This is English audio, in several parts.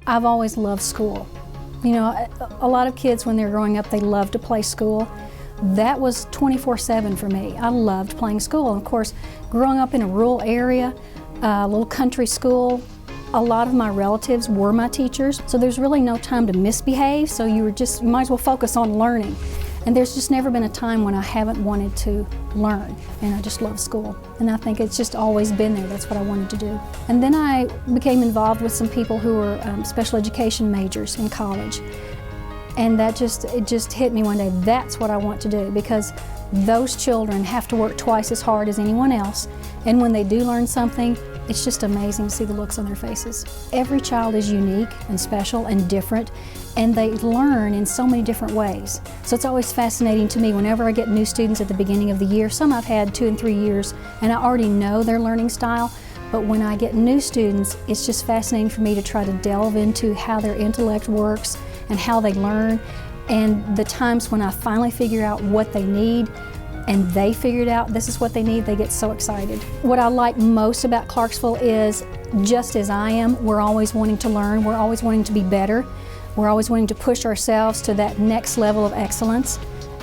I've always loved school. You know, a lot of kids when they're growing up, they love to play school. That was 24/7 for me. I loved playing school. And of course, growing up in a rural area, a little country school, a lot of my relatives were my teachers, so there's really no time to misbehave, so you might as well focus on learning. And there's just never been a time when I haven't wanted to learn, and I just love school. And I think it's just always been there. That's what I wanted to do. And then I became involved with some people who were special education majors in college. And it just hit me one day, that's what I want to do, because those children have to work twice as hard as anyone else. And when they do learn something, it's just amazing to see the looks on their faces. Every child is unique and special and different, and they learn in so many different ways. So it's always fascinating to me whenever I get new students at the beginning of the year. Some I've had 2 and 3 years, and I already know their learning style. But when I get new students, it's just fascinating for me to try to delve into how their intellect works and how they learn. And the times when I finally figure out what they need, and they figured out this is what they need, they get so excited. What I like most about Clarksville is, just as I am, we're always wanting to learn, we're always wanting to be better, we're always wanting to push ourselves to that next level of excellence,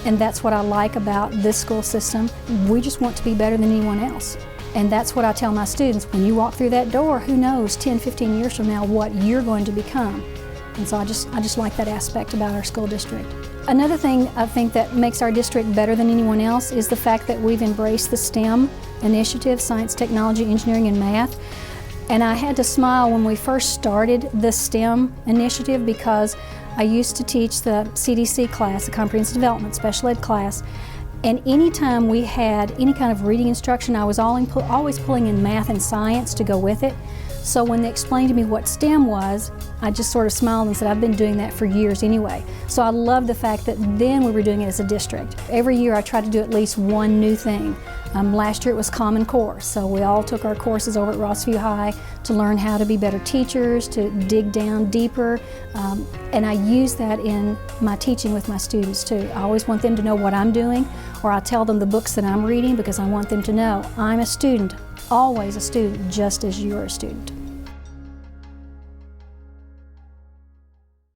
and that's what I like about this school system. We just want to be better than anyone else. And that's what I tell my students, when you walk through that door, who knows 10, 15 years from now what you're going to become. And so I just like that aspect about our school district. Another thing I think that makes our district better than anyone else is the fact that we've embraced the STEM initiative, science, technology, engineering, and math. And I had to smile when we first started the STEM initiative, because I used to teach the CDC class, the Comprehensive Development Special Ed class. And anytime we had any kind of reading instruction, I was always pulling in math and science to go with it. So when they explained to me what STEM was, I just sort of smiled and said, I've been doing that for years anyway. So I love the fact that then we were doing it as a district. Every year I try to do at least one new thing. Last year it was Common Core, so we all took our courses over at Rossview High to learn how to be better teachers, to dig down deeper, and I use that in my teaching with my students too. I always want them to know what I'm doing, or I tell them the books that I'm reading, because I want them to know I'm a student, always a student, just as you're a student.